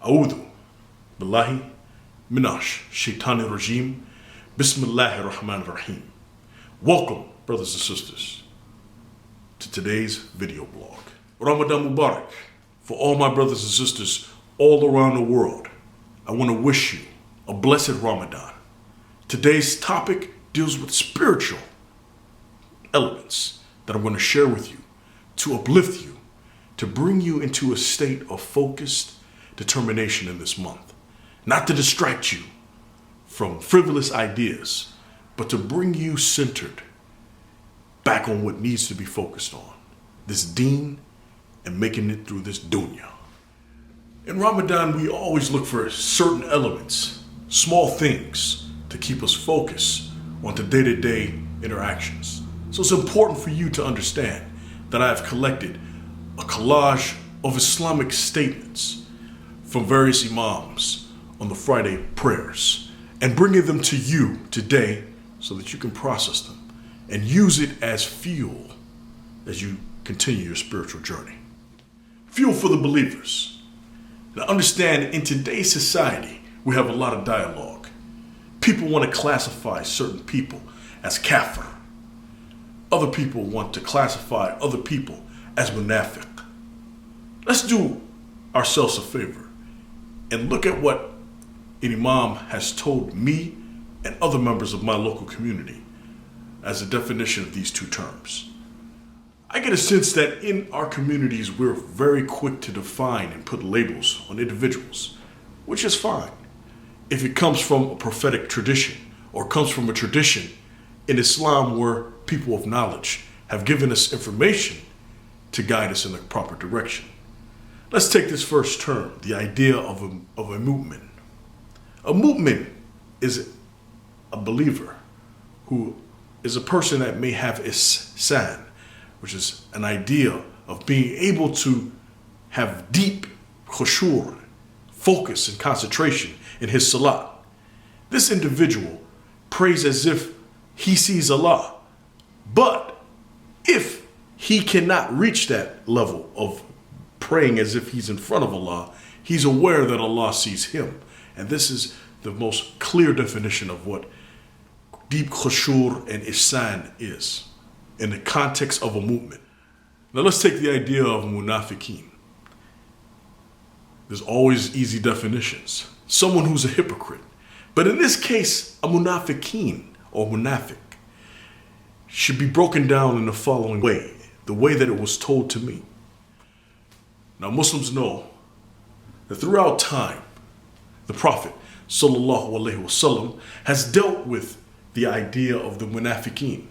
A'udhu billahi minash shaitani rajim. Bismillahir Rahmanir Rahim. Welcome, brothers and sisters, to today's video blog. Ramadan Mubarak. For all my brothers and sisters all around the world, I want to wish you a blessed Ramadan. Today's topic deals with spiritual elements that I'm going to share with you to uplift you, to bring you into a state of focused determination in this month. Not to distract you from frivolous ideas, but to bring you centered back on what needs to be focused on, this deen and making it through this dunya. In Ramadan, we always look for certain elements, small things, to keep us focused on the day-to-day interactions. So it's important for you to understand that I have collected a collage of Islamic statements from various imams on the Friday prayers and bringing them to you today so that you can process them and use it as fuel as you continue your spiritual journey. Fuel for the believers. Now understand, in today's society, we have a lot of dialogue. People want to classify certain people as Kafir. Other people want to classify other people as munafiq. Let's do ourselves a favor and look at what an imam has told me and other members of my local community as a definition of these two terms. I get a sense that in our communities, we're very quick to define and put labels on individuals, which is fine if it comes from a prophetic tradition or comes from a tradition in Islam where people of knowledge have given us information to guide us in the proper direction. Let's take this first term, the idea of a MuMin. A MuMin is a believer who is a person that may have Ihsan, which is an idea of being able to have deep Kashoor, focus and concentration in his salat. This individual prays as if he sees Allah, but if he cannot reach that level of praying as if he's in front of Allah, he's aware that Allah sees him. And this is the most clear definition of what deep Kashoor and Ihsan is in the context of a MuMin. Now let's take the idea of munafiqeen. There's always easy definitions. Someone who's a hypocrite. But in this case, a munafiqeen or munafiq should be broken down in the following way, the way that it was told to me. Now Muslims know that throughout time, the Prophet ﷺ has dealt with the idea of the munafiqeen.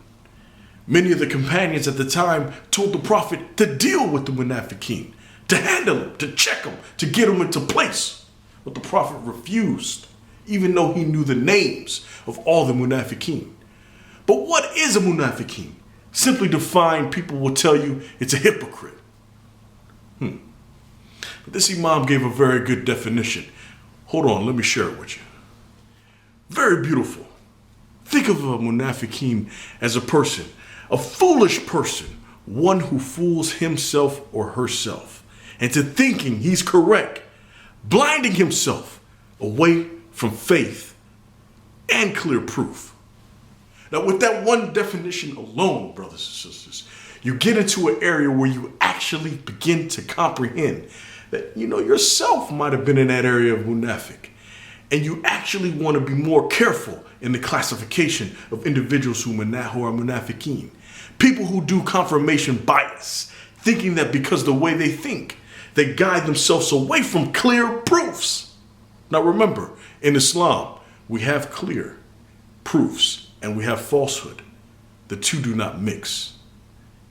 Many of the companions at the time told the Prophet to deal with the munafiqeen, to handle them, to check them, to get them into place. But the Prophet refused, even though he knew the names of all the munafiqeen. But what is a munafiqeen? Simply defined, people will tell you it's a hypocrite. But this imam gave a very good definition. Hold on, let me share it with you. Very beautiful. Think of a munafiqeen as a person, a foolish person, one who fools himself or herself into thinking he's correct, blinding himself away from faith and clear proof. Now, with that one definition alone, brothers and sisters, you get into an area where you actually begin to comprehend that, yourself might have been in that area of munafiq. And you actually want to be more careful in the classification of individuals who are munafiqeen. People who do confirmation bias, thinking that because the way they think, they guide themselves away from clear proofs. Now remember, in Islam, we have clear proofs and we have falsehood. The two do not mix.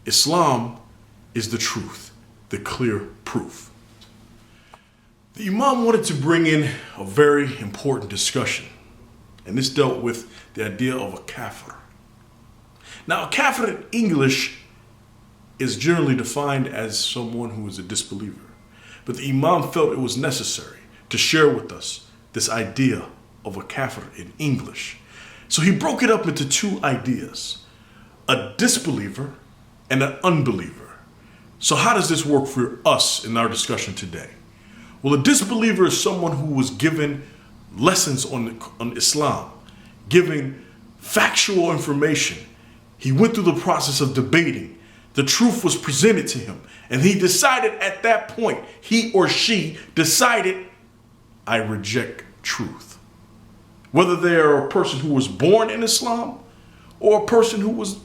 Islam is the truth, the clear proof. The Imam wanted to bring in a very important discussion, and this dealt with the idea of a Kafir. Now, a Kafir in English is generally defined as someone who is a disbeliever, but the Imam felt it was necessary to share with us this idea of a Kafir in English. So he broke it up into two ideas, a disbeliever and an unbeliever. So how does this work for us in our discussion today? Well, a disbeliever is someone who was given lessons on Islam, giving factual information. He went through the process of debating. The truth was presented to him. And he decided at that point, he or she decided, I reject truth. Whether they're a person who was born in Islam or a person who was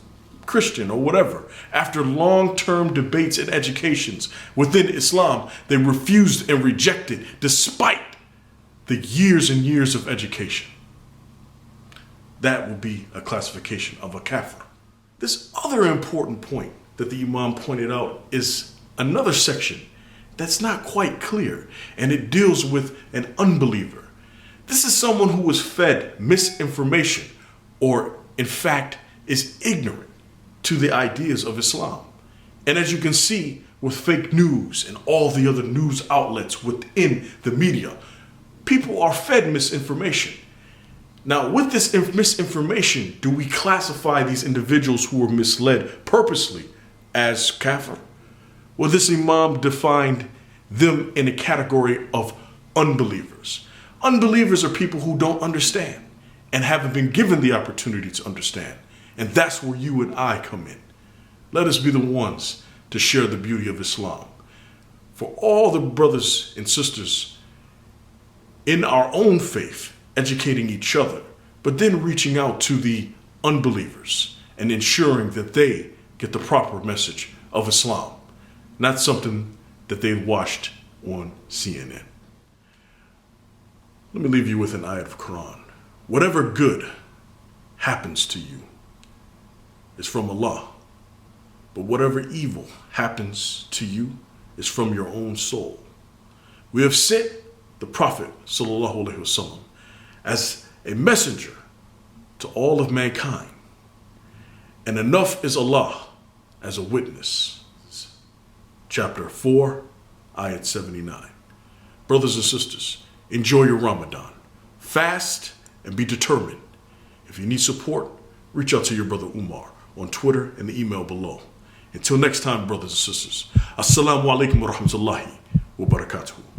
Christian or whatever. After long-term debates and educations within Islam, they refused and rejected despite the years and years of education. That will be a classification of a kafir. This other important point that the Imam pointed out is another section that's not quite clear, and it deals with an unbeliever. This is someone who was fed misinformation or, in fact, is ignorant to the ideas of Islam. And as you can see with fake news and all the other news outlets within the media, people are fed misinformation. Now, with this misinformation, do we classify these individuals who were misled purposely as kafir? Well, this Imam defined them in a category of unbelievers. Unbelievers are people who don't understand and haven't been given the opportunity to understand. And that's where you and I come in. Let us be the ones to share the beauty of Islam. For all the brothers and sisters in our own faith, educating each other, but then reaching out to the unbelievers and ensuring that they get the proper message of Islam, not something that they watched on CNN. Let me leave you with an Iyat of Quran. Whatever good happens to you is from Allah, but whatever evil happens to you is from your own soul. We have sent the Prophet ﷺ as a messenger to all of mankind, and enough is Allah as a witness. Chapter 4, Ayat 79. Brothers and sisters, enjoy your Ramadan. Fast and be determined. If you need support, reach out to your brother Umar on Twitter and the email below. Until next time, brothers and sisters, Assalamu alaikum wa rahmatullahi wa barakatuhu.